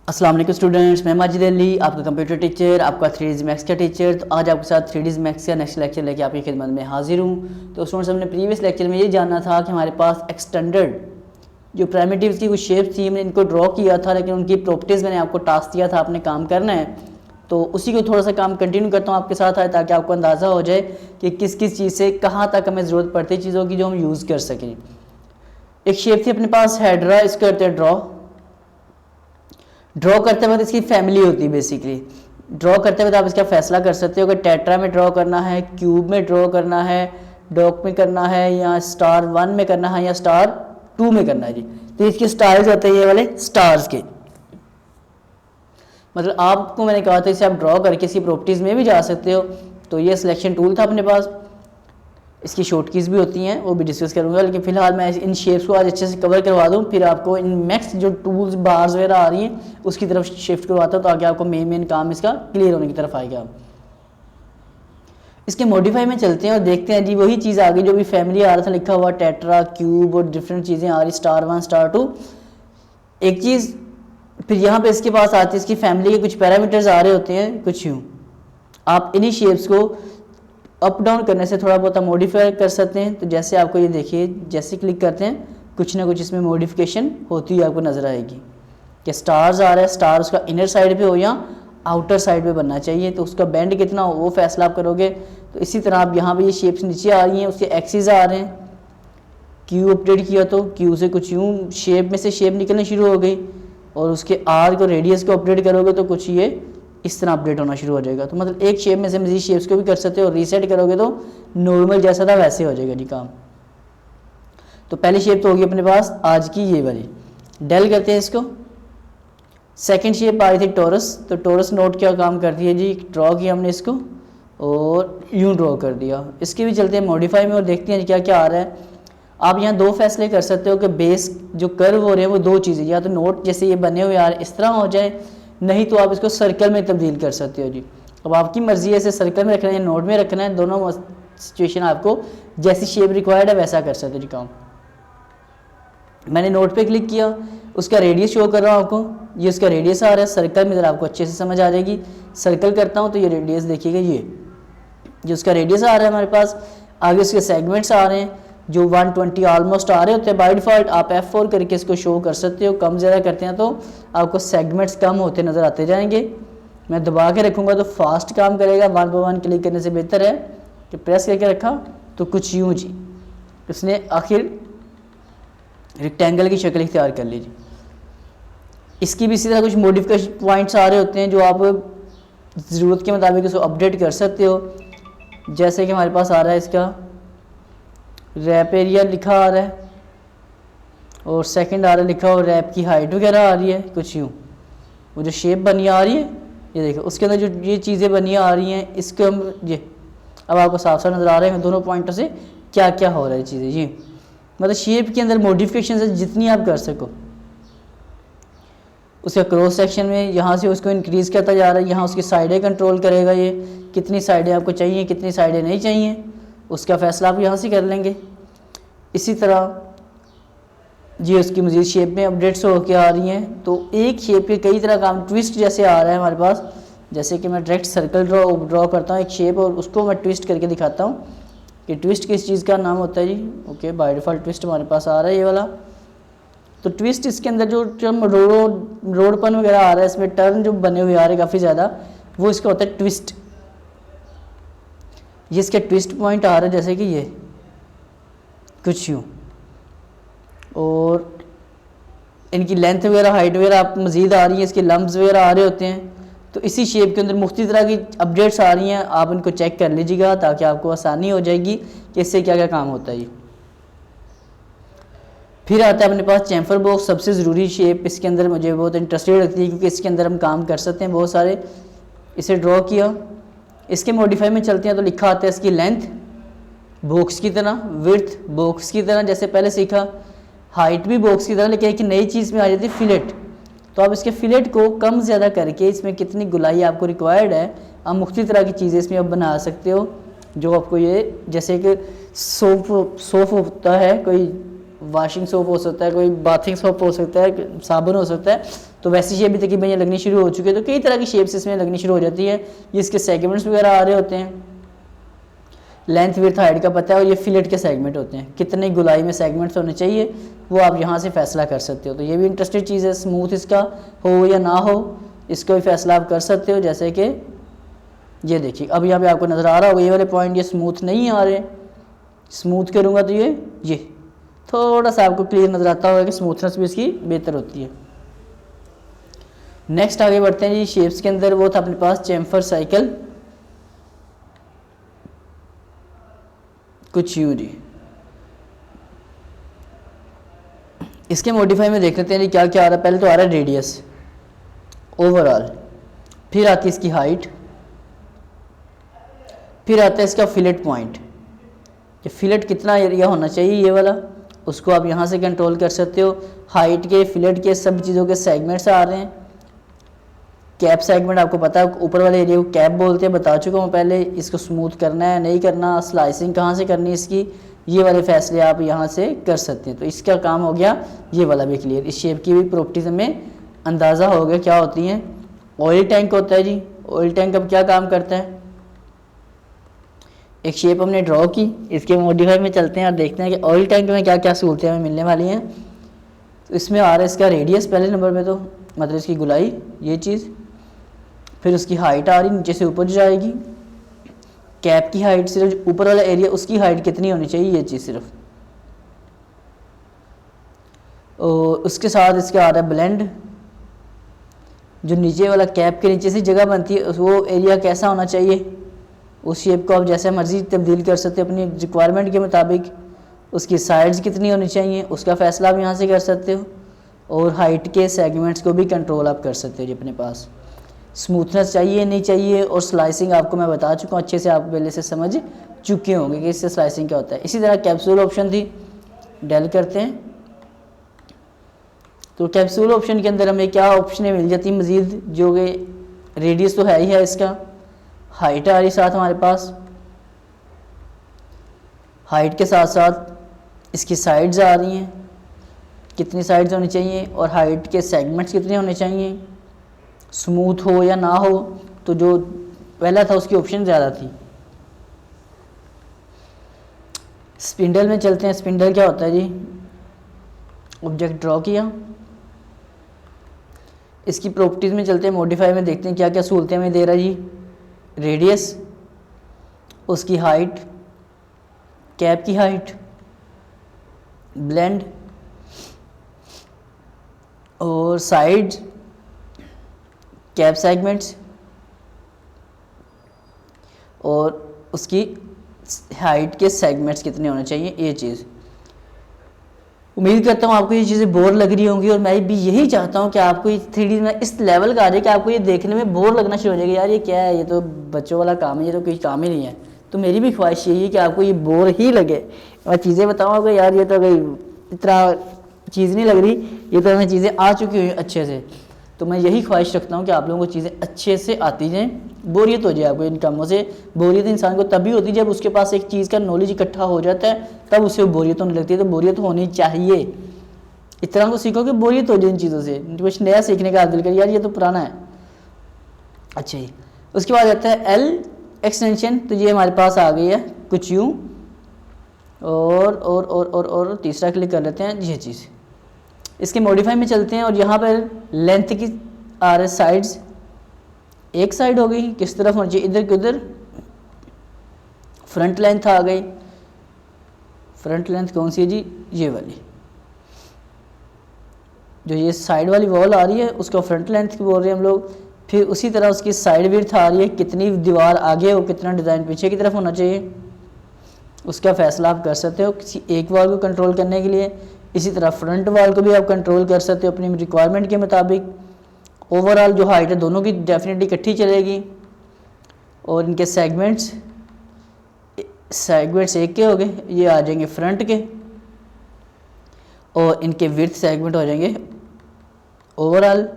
अस्सलाम वालेकुम स्टूडेंट्स, मैं माजिद अली, आपका कंप्यूटर टीचर, आपका 3D मैथ्स का टीचर। तो आज आपके साथ 3D मैथ्स का नेक्स्ट लेक्चर लेके आपकी खिदमत में हाजिर हूँ। तो स्टूडेंट्स, हमने प्रीवियस लेक्चर में ये जानना था कि हमारे पास एक्सटेंडेड जो प्राइमिटिव्स की कुछ शेप्स थी, मैंने इनको ड्रॉ किया था, लेकिन उनकी प्रॉपर्टीज़ मैंने आपको टास्क दिया था, आपने काम करना है। तो उसी को थोड़ा सा काम कंटिन्यू करता हूँ आपके साथ है, ताकि आपको अंदाज़ा हो जाए कि किस किस चीज़ से कहाँ तक हमें ज़रूरत पड़ती है चीज़ों की जो हम यूज़ कर सकें। एक शेप थी अपने पास हेड्रा, इसको करते हैं ड्रॉ करते वक्त इसकी फैमिली होती है। बेसिकली ड्रॉ करते वक्त आप इसका फैसला कर सकते हो कि टेट्रा में ड्रॉ करना है, क्यूब में ड्रॉ करना है, डॉक में करना है, या स्टार 1 में करना है, या स्टार 2 में करना है जी। तो इसके स्टाइल्स होते हैं ये वाले स्टार्स के। मतलब आपको मैंने कहा था इसे आप ड्रॉ करके इसकी प्रॉपर्टीज़ में भी जा सकते हो। तो ये सिलेक्शन टूल था अपने पास, इसकी शॉर्ट कीज़ भी होती हैं, वो भी डिस्कस करूंगा। लेकिन फिलहाल मैं इन शेप्स को आज अच्छे से कवर करवा दूं, फिर आपको इन नेक्स्ट जो टूल्स बार्स वगैरह आ रही हैं उसकी तरफ शिफ्ट करवाता हूं, ताकि आपको मेन काम इसका क्लियर होने की तरफ आएगा। इसके मॉडिफाई में चलते हैं और देखते हैं जी, वही चीज़ आ गई जो भी फैमिली आ रहा था लिखा हुआ, टेट्रा, क्यूब और डिफरेंट चीज़ें आ रही, स्टार 1 स्टार 2। एक चीज़ फिर यहाँ पे इसके पास आती है, इसकी फैमिली के कुछ पैरामीटर्स आ रहे होते हैं कुछ यूँ। आप इन्हीं शेप्स को अप डाउन करने से थोड़ा बहुत मॉडिफाई कर सकते हैं। तो जैसे आपको ये देखिए, जैसे क्लिक करते हैं कुछ ना कुछ इसमें मॉडिफिकेशन होती हुई आपको नज़र आएगी कि स्टार्स आ रहा है, स्टार उसका इनर साइड पे हो या आउटर साइड पे बनना चाहिए, तो उसका बेंड कितना हो वो फैसला आप करोगे। तो इसी तरह आप यहाँ पे ये शेप्स नीचे आ रही हैं, उसके एक्सिस आ रहे हैं। क्यू अपडेट किया तो क्यू से कुछ यूँ शेप में से शेप निकलनी शुरू हो गई, और उसके आर को रेडियस को अपडेट करोगे तो कुछ ये इस तरह अपडेट होना शुरू हो जाएगा। तो मतलब एक शेप में से मजीद शेप्स को भी कर सकते हो, और रीसेट करोगे तो नॉर्मल जैसा था वैसे हो जाएगा जी काम। तो पहली शेप तो होगी अपने पास आज की ये वाली, डेल करते हैं इसको। सेकंड शेप आई थी टोरस, तो टोरस नोट क्या काम करती है जी, ड्रॉ किया हमने इसको और यूँ ड्रॉ कर दिया। इसके भी चलते हैं मॉडिफाई में और देखते हैं क्या क्या आ रहा है। आप यहाँ दो फैसले कर सकते हो कि बेस जो कर्व हो रहे हैं वो दो चीज़ें, या तो नोट जैसे ये बने हुए आ रहे इस तरह हो जाए, नहीं तो आप इसको सर्कल में तब्दील कर सकते हो जी। अब आपकी मर्जी है इसे सर्कल में रखना है या नोट में रखना है, दोनों सिचुएशन आपको जैसी शेप रिक्वायर्ड है वैसा कर सकते हो जी काम। मैंने नोट पे क्लिक किया, उसका रेडियस शो कर रहा हूँ आपको, ये उसका रेडियस आ रहा है। सर्कल में ज़रा आपको अच्छे से समझ आ जाएगी। सर्कल करता हूँ तो ये रेडियस देखिएगा, ये जो उसका रेडियस आ रहा है हमारे पास। आगे उसके सेगमेंट्स आ रहे हैं जो 120 ऑलमोस्ट आ रहे होते हैं बाय डिफ़ॉल्ट। आप F4 करके इसको शो कर सकते हो, कम ज़्यादा करते हैं तो आपको सेगमेंट्स कम होते नज़र आते जाएंगे। मैं दबा के रखूँगा तो फास्ट काम करेगा, 1 बाय 1 क्लिक करने से बेहतर है कि प्रेस करके रखा तो कुछ यूँ जी उसने आखिर रेक्टेंगल की शक्ल इख्तियार कर लीजिए। इसकी भी इसी तरह कुछ मॉडिफिकेशन पॉइंट्स आ रहे होते हैं जो आप ज़रूरत के मुताबिक इसको अपडेट कर सकते हो। जैसे कि हमारे पास आ रहा है इसका रैप एरिया लिखा आ रहा है, और सेकंड आ रहा है लिखा और रैप की हाइट वगैरह आ रही है कुछ यूँ। वो जो शेप बनी आ रही है ये देखो, उसके अंदर जो ये चीज़ें बनी आ रही हैं इसके हम ये अब आपको साफ साफ नज़र आ रहे हैं दोनों पॉइंटों से क्या क्या हो रहा है चीज़ें। ये मतलब शेप के अंदर मॉडिफिकेशन है जितनी आप कर सको। उसका क्रॉस सेक्शन में यहाँ से उसको इंक्रीज़ करता जा रहा है, यहाँ उसकी साइडें कंट्रोल करेगा, ये कितनी साइडें आपको चाहिए कितनी साइडें नहीं चाहिए उसका फ़ैसला आप यहाँ से कर लेंगे। इसी तरह जी उसकी मज़ीद शेप में अपडेट्स होकर आ रही हैं। तो एक शेप के कई तरह का ट्विस्ट जैसे आ रहा है हमारे पास, जैसे कि मैं डायरेक्ट सर्कल ड्रॉ करता हूँ एक शेप और उसको मैं ट्विस्ट करके दिखाता हूँ कि ट्विस्ट किस चीज़ का नाम होता है जी। ओके, बाय डिफ़ॉल्ट ट्विस्ट हमारे पास आ रहा है ये वाला। तो ट्विस्ट इसके अंदर जो रोडपन वगैरह आ रहा है, इसमें टर्न जो बने हुए आ रहे हैं काफ़ी ज़्यादा, वो इसका होता है ट्विस्ट। ये इसके ट्विस्ट पॉइंट आ रहा है जैसे कि ये कुछ यूँ, और इनकी लेंथ वगैरह हाइट वगैरह आप मज़ीद आ रही है, इसके लम्ब्स वगैरह आ रहे होते हैं। तो इसी शेप के अंदर मुख्तलिफ तरह की अपडेट्स आ रही हैं, आप इनको चेक कर लीजिएगा ताकि आपको आसानी हो जाएगी कि इससे क्या क्या काम होता है। फिर आता है अपने पास चैम्फर बॉक्स, सबसे ज़रूरी शेप इसके अंदर मुझे बहुत इंटरेस्टेड लगती है क्योंकि इसके अंदर हम काम कर सकते हैं बहुत सारे। इसे ड्रॉ किया, इसके मॉडिफाई में चलते हैं तो लिखा आता है इसकी लेंथ बॉक्स की तरह, विड्थ बॉक्स की तरह जैसे पहले सीखा, हाइट भी बॉक्स की तरह, लेकिन एक नई चीज़ में आ जाती है फिलेट। तो आप इसके फिलेट को कम ज़्यादा करके इसमें कितनी गुलाई आपको रिक्वायर्ड है, आप मुख्तलिफ तरह की चीज़ें इसमें आप बना सकते हो जो आपको ये, जैसे कि सोप होता है, कोई वॉशिंग सोप हो सकता है, कोई बाथिंग सोप हो सकता है, साबुन हो सकता है, तो तो वैसी शेप भी तकरीबन ये लगनी शुरू हो चुकी है। तो कई तरह की शेप्स इसमें लगनी शुरू हो जाती है। ये इसके सेगमेंट्स वगैरह आ रहे होते हैं, लेंथ विड्थ हाइट का पता है, और ये फिलेट के सेगमेंट होते हैं, कितने गुलाई में सेगमेंट्स होने चाहिए वो आप यहाँ से फैसला कर सकते हो। तो ये भी इंटरेस्टेड चीज़ है, स्मूथ इसका हो या ना हो इसका भी फैसला आप कर सकते हो। जैसे कि ये देखिए अब यहाँ पे आपको नज़र आ रहा होगा ये वाले पॉइंट ये स्मूथ नहीं आ रहे, स्मूथ करूँगा तो ये थोड़ा सा आपको क्लियर नज़र आता होगा कि स्मूथनेस भी इसकी बेहतर होती है। नेक्स्ट आगे बढ़ते हैं जी शेप्स के अंदर। वो था अपने पास चैम्फर साइकिल, कुछ यूं जी। इसके मॉडिफाई में देख लेते हैं जी क्या क्या आ रहा है। पहले तो आ रहा है रेडियस ओवरऑल, फिर आती है इसकी हाइट, फिर आता है इसका फिलेट पॉइंट, कि फिलेट कितना एरिया होना चाहिए ये वाला, उसको आप यहाँ से कंट्रोल कर सकते हो। हाइट के, फिलेट के, सब चीज़ों के सेगमेंट्स आ रहे हैं। कैप सेगमेंट आपको पता है ऊपर वाले एरिया को कैप बोलते हैं, बता चुका हूँ पहले। इसको स्मूथ करना है नहीं करना, स्लाइसिंग कहाँ से करनी है इसकी, ये वाले फैसले आप यहाँ से कर सकते हैं। तो इसका काम हो गया ये वाला भी क्लियर। इस शेप की भी प्रॉपर्टीज हमें अंदाज़ा हो गया क्या होती हैं। ऑयल टैंक होता है जी, ऑयल टैंक अब क्या काम करता है। एक शेप हमने ड्रॉ की, इसके मॉडिफाई में चलते हैं और देखते हैं कि ऑयल टैंक में क्या क्या सहूलतें हमें मिलने वाली हैं। तो इसमें आ रहा है इसका रेडियस पहले नंबर में, तो मतलब इसकी गुलाई ये चीज़, फिर उसकी हाइट आ रही नीचे से ऊपर जाएगी। कैप की हाइट सिर्फ ऊपर वाला एरिया उसकी हाइट कितनी होनी चाहिए ये चीज़ सिर्फ। और उसके साथ इसका आ रहा है ब्लेंड, जो नीचे वाला कैप के नीचे से जगह बनती है वो एरिया कैसा होना चाहिए। उस शेप को आप जैसे मर्जी तब्दील कर सकते हो अपनी रिक्वायरमेंट के मुताबिक। उसकी साइड्स कितनी होनी चाहिए उसका फ़ैसला आप यहाँ से कर सकते हो। और हाइट के सेगमेंट्स को भी कंट्रोल आप कर सकते हो जी अपने पास। स्मूथनेस चाहिए नहीं चाहिए, और स्लाइसिंग आपको मैं बता चुका हूँ, अच्छे से आप पहले से समझ चुके होंगे कि इससे स्लाइसिंग क्या होता है। इसी तरह कैप्सूल ऑप्शन थी, डेल करते हैं। तो कैप्सूल ऑप्शन के अंदर हमें क्या ऑप्शनें मिल जाती हैं मज़ीद, जो कि रेडियस तो है ही है इसका, हाइट आ रही साथ हमारे पास, हाइट के साथ साथ इसकी साइड्स आ रही हैं, कितनी साइड्स होनी चाहिए, और हाइट के सेगमेंट्स कितने होने चाहिए, स्मूथ हो या ना हो। तो जो पहला था उसकी ऑप्शन ज़्यादा थी। स्पिंडल में चलते हैं। स्पिंडल क्या होता है जी, ऑब्जेक्ट ड्रॉ किया, इसकी प्रॉपर्टीज़ में चलते हैं, मॉडिफाई में देखते हैं क्या क्या सहूलतें हमें दे रहा है जी। रेडियस, उसकी हाइट, कैप की हाइट, ब्लेंड, और साइड्स, कैप सेगमेंट्स, और उसकी हाइट के सेगमेंट्स कितने होने चाहिए ये चीज़। उम्मीद करता हूँ आपको ये चीज़ें बोर लग रही होंगी, और मैं भी यही चाहता हूँ कि आपको ये 3D में इस लेवल का आ जाए कि आपको ये देखने में बोर लगना शुरू हो जाएगा, यार ये क्या है, ये तो बच्चों वाला काम है, ये तो कोई काम ही नहीं है। तो मेरी भी ख्वाहिश यही है कि आपको ये बोर ही लगे। मैं चीज़ें बताऊँगा यार ये तो कोई इतना चीज़ नहीं लग रही, ये तो हमें चीज़ें आ चुकी हुई अच्छे से। तो मैं यही ख्वाहिश रखता हूँ कि आप लोगों को चीज़ें अच्छे से आती जाएँ, बोरियत हो जाए आपको इन कामों से। बोरियत इंसान को तभी होती है जब उसके पास एक चीज़ का नॉलेज इकट्ठा हो जाता है, तब उसे बोरियत होने लगती है। तो बोरियत होनी चाहिए, इतना तो सीखो कि बोरियत हो जाए इन चीज़ों से, कुछ नया सीखने का दिल कर, यार ये तो पुराना है। अच्छा जी, उसके बाद आता है एल एक्सटेंशन। तो ये हमारे पास आ गई है कुछ यूँ, और तीसरा क्लिक कर लेते हैं ये चीज़। इसके मॉडिफाई में चलते हैं, और यहाँ पर लेंथ की आ रहे साइड्स, एक साइड हो गई किस तरफ होनी चाहिए, इधर के उधर। फ्रंट लेंथ आ गई, फ्रंट लेंथ कौन सी है जी, ये वाली, जो ये साइड वाली वॉल आ रही है उसको फ्रंट लेंथ की बोल रहे हैं हम लोग। फिर उसी तरह उसकी साइड विड्थ आ रही है, कितनी दीवार आगे हो, कितना डिज़ाइन पीछे की तरफ होना चाहिए, उसका फैसला आप कर सकते हो किसी एक वॉल को कंट्रोल करने के लिए। इसी तरह फ्रंट वॉल को भी आप कंट्रोल कर सकते हो अपनी रिक्वायरमेंट के मुताबिक। ओवरऑल जो हाइट है दोनों की डेफिनेटली इकट्ठी चलेगी, और इनके सेगमेंट्स एक के हो गए, ये आ जाएंगे फ्रंट के, और इनके विड्थ सेगमेंट हो जाएंगे ओवरऑल,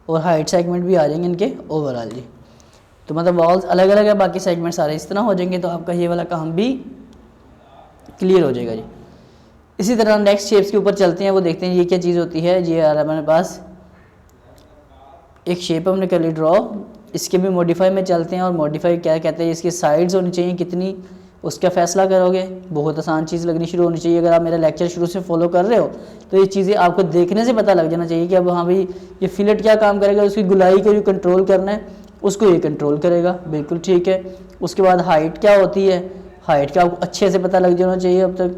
और हाइट सेगमेंट भी आ जाएंगे इनके ओवरऑल जी। तो मतलब वॉल्स अलग अलग है, बाकी सेगमेंट सारे इस तरह हो जाएंगे, तो आपका ये वाला काम भी क्लियर हो जाएगा जी। इसी तरह नेक्स्ट शेप्स के ऊपर चलते हैं, वो देखते हैं ये क्या चीज़ होती है। ये आ रहा है हमारे पास एक शेप हमने कर ली ड्रॉ। इसके भी मॉडिफाई में चलते हैं, और मॉडिफाई क्या कहते हैं, इसकी साइड्स होनी चाहिए कितनी, उसका फैसला करोगे। बहुत आसान चीज़ लगनी शुरू होनी चाहिए। अगर आप मेरा लेक्चर शुरू से फॉलो कर रहे हो तो ये चीज़ें आपको देखने से पता लग जाना चाहिए कि अब हाँ भाई ये फिलेट क्या काम करेगा, उसकी गुलाई को जो कंट्रोल करना है उसको ये कंट्रोल करेगा, बिल्कुल ठीक है। उसके बाद हाइट क्या होती है, हाइट का आपको अच्छे से पता लग जाना चाहिए अब तक।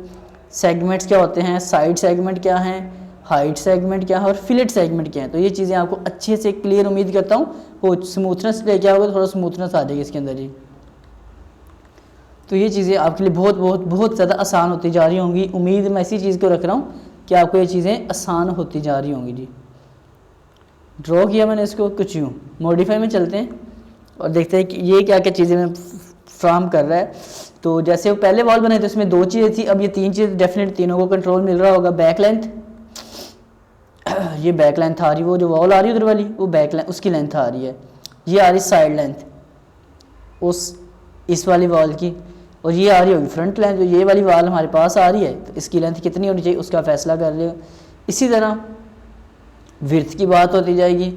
सेगमेंट्स क्या होते हैं, साइड सेगमेंट क्या हैं, हाइट सेगमेंट क्या है और फिलेट सेगमेंट क्या है। तो ये चीज़ें आपको अच्छे से क्लियर उम्मीद करता हूँ वो स्मूथनेस लेके आओगे, थोड़ा स्मूथनेस आ जाएगी इसके अंदर जी। तो ये चीज़ें आपके लिए बहुत बहुत बहुत ज़्यादा आसान होती जा रही होंगी। उम्मीद मैं इसी चीज़ को रख रहा हूँ कि आपको ये चीज़ें आसान होती जा रही होंगी जी। ड्रॉ किया मैंने इसको कुछ यूँ। मॉडिफाई में चलते हैं और देखते हैं कि ये क्या क्या चीज़ें मैं फ्राम कर रहा है। तो जैसे वो पहले वॉल बने थे उसमें 2 चीज़ें थी, अब ये 3 चीज़ें डेफिनेट, तीनों को कंट्रोल मिल रहा होगा। बैक लेंथ, ये बैक लेंथ आ रही, वो जो वॉल आ रही है उधर वाली वो बैक लेंथ उसकी लेंथ आ रही है। ये आ रही साइड लेंथ उस इस वाली वॉल की, और ये आ रही होगी फ्रंट लेंथ। जो ये वाली वॉल हमारे पास आ रही है तो इसकी लेंथ कितनी होनी चाहिए उसका फैसला कर लिया। इसी तरह विड्थ की बात होती जाएगी,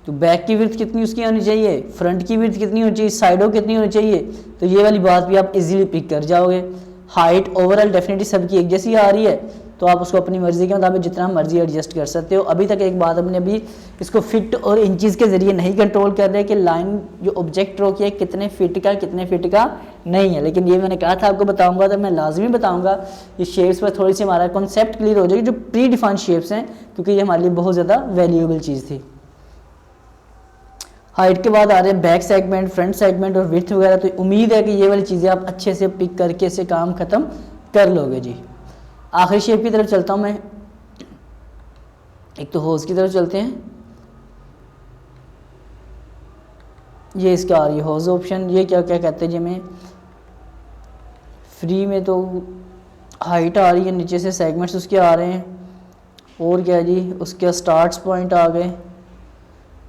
तो बैक की विड्थ कितनी उसकी होनी चाहिए, फ्रंट की विड्थ कितनी होनी चाहिए, साइडों कितनी होनी चाहिए, तो ये वाली बात भी आप इजीली पिक कर जाओगे। हाइट ओवरऑल डेफिनेटली सबकी एक जैसी आ रही है, तो आप उसको अपनी मर्जी के मुताबिक जितना मर्जी एडजस्ट कर सकते हो। अभी तक एक बात हमने अभी इसको फिट और इंचज़ के ज़रिए नहीं कंट्रोल कर रहे कि लाइन जो ऑब्जेक्ट ड्रॉ किया है कितने फिट का नहीं है, लेकिन ये मैंने कहा था आपको बताऊंगा, तो मैं लाजमी बताऊंगा। ये शेप्स पर थोड़ी सी हमारा कॉन्सेप्ट क्लियर हो जाएगी, जो प्री डिफाइंड शेप्स हैं, क्योंकि ये हमारे लिए बहुत ज़्यादा वैल्यूएबल चीज़ थी। हाइट के बाद आ रहे हैं बैक सेगमेंट, फ्रंट सेगमेंट और विड्थ वगैरह। तो उम्मीद है कि ये वाली चीज़ें आप अच्छे से पिक करके इसे काम ख़त्म कर लोगे जी। आखिरी शेप की तरफ चलता हूँ मैं। एक तो होज की तरफ चलते हैं, ये इसका आ रही है होज ऑप्शन। ये क्या क्या कहते हैं जी, हमें फ्री में तो हाइट आ रही है, नीचे से सेगमेंट्स उसके आ रहे हैं, और क्या जी उसके स्टार्ट्स पॉइंट आ गए,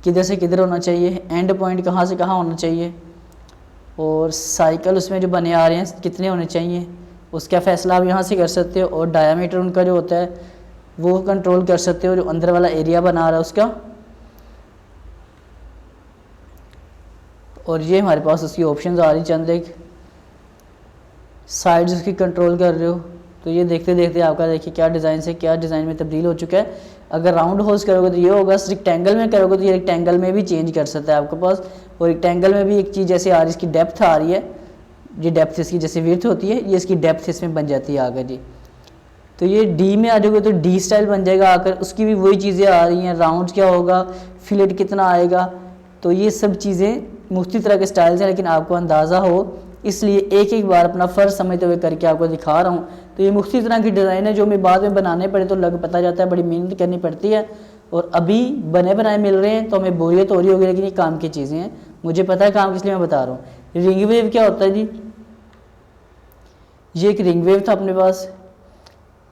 किधर से किधर होना चाहिए, एंड पॉइंट कहाँ से कहाँ होना चाहिए, और साइकिल उसमें जो बने आ रहे हैं कितने होने चाहिए उसका फ़ैसला आप यहाँ से कर सकते हो। और डायामीटर उनका जो होता है वो कंट्रोल कर सकते हो, जो अंदर वाला एरिया बना रहा है उसका। और ये हमारे पास उसकी ऑप्शंस आ रही चंद एक, साइड्स उसकी कंट्रोल कर रहे हो। तो ये देखते देखते आपका देखिए क्या डिज़ाइन से क्या डिज़ाइन में तब्दील हो चुका है। अगर राउंड होल्स करोगे तो ये होगा, रेक्टेंगल में करोगे तो ये रेक्टेंगल में भी चेंज कर सकता है आपके पास। और रेक्टेंगल में भी एक चीज़ जैसे आ रही, इसकी डेप्थ आ रही है, ये डेप्थ इसकी जैसे विड्थ होती है, ये इसकी डेप्थ इसमें बन जाती है आगे जी। तो ये डी में आ जाओगे तो डी स्टाइल बन जाएगा आकर, उसकी भी वही चीज़ें आ रही हैं। राउंड क्या होगा, फिलेट कितना आएगा, तो ये सब चीज़ें मुख्तलिफ तरह के स्टाइल्स हैं, लेकिन आपको अंदाज़ा हो इसलिए एक एक बार अपना फ़र्ज समझते हुए करके आपको दिखा रहा हूँ। तो ये मुख्तलिफ तरह की डिज़ाइन है जो मैं बाद में बनाने पड़े तो लग पता जाता है, बड़ी मेहनत करनी पड़ती है। और अभी बने बनाए मिल रहे हैं तो हमें बोरियत हो रही होगी, लेकिन ये काम की चीज़ें हैं, मुझे पता है काम किस लिए मैं बता रहा हूँ। रिंग वेव क्या होता है जी, ये एक रिंग वेव था अपने पास,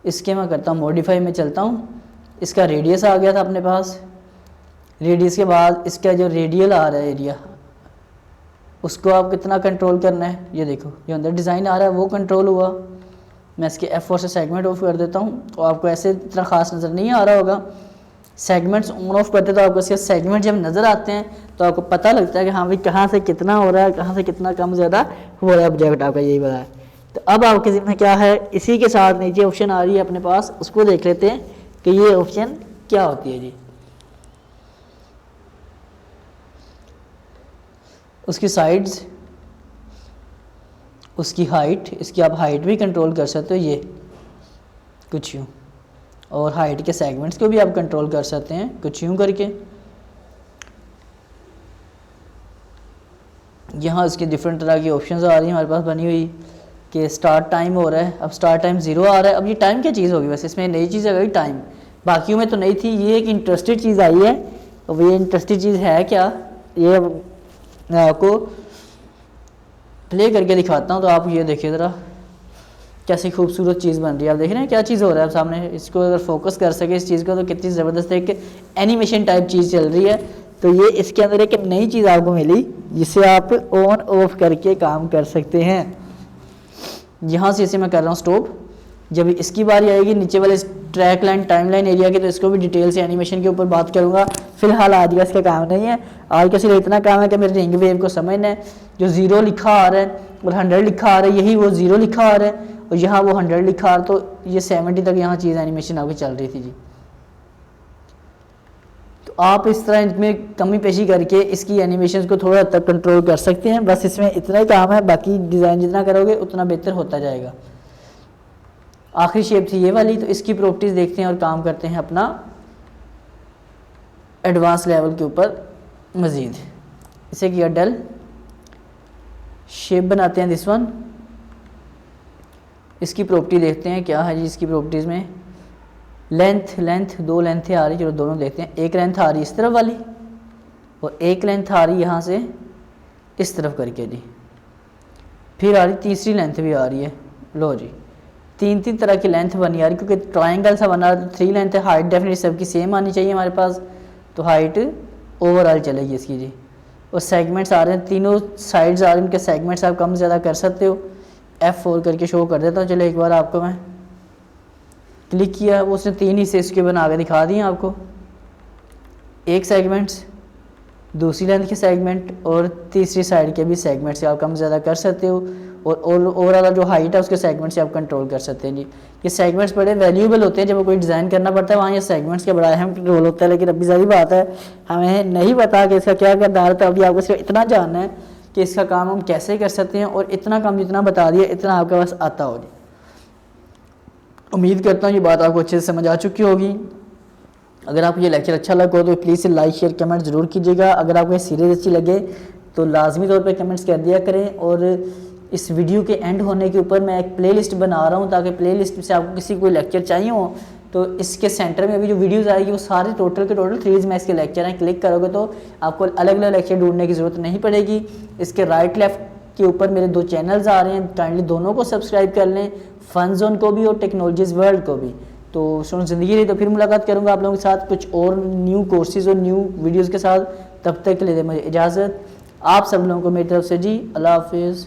इसके मैं करता हूँ मॉडिफाई में चलता हूँ। इसका रेडियस आ गया था अपने पास, रेडियस के बाद इसका जो रेडियल आ रहा है एरिया, उसको आप कितना कंट्रोल करना है, ये देखो जो अंदर डिज़ाइन आ रहा है वो कंट्रोल हुआ। मैं इसके F4 से सेगमेंट ऑफ कर देता हूँ, तो आपको ऐसे इतना ख़ास नज़र नहीं आ रहा होगा। सेगमेंट्स ऑन ऑफ करते तो आपको इसके सेगमेंट जब नज़र आते हैं तो आपको पता लगता है कि हाँ भाई कहाँ से कितना हो रहा है, कहाँ से कितना कम ज़्यादा हो रहा है ऑब्जेक्ट आपका, यही बता है। तो अब आपके ज़िम्मे क्या है, इसी के साथ नीचे ऑप्शन आ रही है अपने पास, उसको देख लेते हैं कि ये ऑप्शन क्या होती है जी। उसकी साइड्स, उसकी हाइट, इसकी आप हाइट भी कंट्रोल कर सकते हो, ये कुछ यूँ, और हाइट के सेगमेंट्स को भी आप कंट्रोल कर सकते हैं कुछ यूँ करके। यहाँ उसकी डिफरेंट तरह की ऑप्शंस आ रही हैं हमारे पास बनी हुई कि स्टार्ट टाइम हो रहा है, अब स्टार्ट टाइम 0 आ रहा है। अब ये टाइम क्या चीज़ होगी, वैसे इसमें नई चीज़ आ गई टाइम, बाकियों में तो नहीं थी, ये एक इंटरेस्टेड चीज़ आई है। और ये इंटरेस्टेड चीज़ है क्या, ये मैं आपको प्ले करके दिखाता हूँ। तो आप ये देखिए ज़रा कैसी खूबसूरत चीज़ बन रही है। आप देख रहे हैं क्या चीज़ हो रहा है सामने, इसको अगर फोकस कर सके इस चीज़ को तो कितनी ज़बरदस्त एक एनिमेशन टाइप चीज़ चल रही है। तो ये इसके अंदर एक नई चीज़ आपको मिली जिससे आप ऑन ऑफ करके काम कर सकते हैं। यहाँ से इसे मैं कर रहा हूँ स्टॉप, जब इसकी बारी आएगी नीचे वाले track line time line area के, तो इसको भी डिटेल से एनिमेशन के ऊपर बात करूँगा। फिलहाल आज का इसका काम नहीं है, आज का सिर्फ इतना काम है कि मेरे रिंग वेव को समझना है। जो 0 लिखा आ रहा है और 100 लिखा आ रहा है, यही वो 0 लिखा आ रहा है और यहाँ वो 100 लिखा आ रहा है, तो ये 70 तक यहाँ चीज़ एनिमेशन आपकी चल रही थी जी। तो आप इस तरह इसमें कमी पेशी करके इसकी एनिमेशन को थोड़ा हद तक कंट्रोल कर सकते हैं। बस इसमें इतना ही काम है, बाकी डिज़ाइन जितना करोगे उतना बेहतर होता जाएगा। आखिरी शेप थी ये वाली, तो इसकी प्रॉपर्टीज़ देखते हैं और काम करते हैं अपना एडवांस लेवल के ऊपर मज़ीद। इसे किया डल, शेप बनाते हैं दिस वन। इसकी प्रॉपर्टी देखते हैं क्या है जी। इसकी प्रॉपर्टीज़ में लेंथ 2 लेंथें आ रही, चलो दोनों देखते हैं। एक लेंथ आ रही इस तरफ वाली और एक लेंथ आ रही यहाँ से इस तरफ करके जी। फिर आ रही तीसरी लेंथ भी आ रही है, लो जी 3 तरह की लेंथ बनी आ रही, क्योंकि ट्रायंगल सा बना रहा है। 3 लेंथ है, हाइट डेफिनेटली सबकी सेम आनी चाहिए हमारे पास, तो हाइट ओवरऑल चलेगी इसकी जी। और सेगमेंट्स आ रहे हैं, तीनों साइड्स आ रहे हैं, उनके सेगमेंट्स आप कम ज़्यादा कर सकते हो। F4 करके शो कर देता हूँ, चलो एक बार आपको मैं क्लिक किया, वो उसने 3 हिस्से इसके बना के दिखा दिए आपको। एक सेगमेंट्स, दूसरी लेंथ के सेगमेंट और तीसरी साइड के भी सेगमेंट से आप कम ज़्यादा कर सकते हो। और ओवरऑल जो हाइट है उसके सेगमेंट से आप कंट्रोल कर सकते हैं जी। ये सेगमेंट्स बड़े वैल्यूएबल होते हैं, जब कोई डिज़ाइन करना पड़ता है वहाँ ये सेगमेंट्स के बड़ा अहम रोल होता है। लेकिन अभी सारी बात है, हमें नहीं पता कि इसका क्या किरदार है, तो अभी आपको सिर्फ इतना जानना है कि इसका काम हम कैसे कर सकते हैं, और इतना काम जितना बता दिया इतना आपके पास आता हो जी। उम्मीद करता हूँ ये बात आपको अच्छे से समझ आ चुकी होगी। अगर आपको ये लेक्चर अच्छा लगा हो तो प्लीज़ लाइक शेयर कमेंट ज़रूर कीजिएगा। अगर आपको ये सीरीज़ अच्छी लगे तो लाजमी तौर पे कमेंट्स कर दिया करें। और इस वीडियो के एंड होने के ऊपर मैं एक प्लेलिस्ट बना रहा हूँ, ताकि प्लेलिस्ट से आपको किसी कोई लेक्चर चाहिए हो तो इसके सेंटर में अभी जो वीडियोस आएगी वो सारे टोटल के टोटल 3 मैथ्स के लेक्चर हैं। क्लिक करोगे तो आपको अलग अलग लेक्चर ढूंढने की ज़रूरत नहीं पड़ेगी। इसके राइट लेफ्ट के ऊपर मेरे 2 चैनल्स आ रहे हैं, काइंडली दोनों को सब्सक्राइब कर लें, फन जोन को भी और टेक्नोलॉजीज़ वर्ल्ड को भी। तो सुन ज़िंदगी रही, तो फिर मुलाकात करूँगा आप लोगों के साथ कुछ और न्यू कोर्सेज़ और न्यू वीडियोज़ के साथ। तब तक के लिए मुझे इजाज़त। आप सब लोगों को मेरी तरफ से जी, अल्लाह हाफिज़।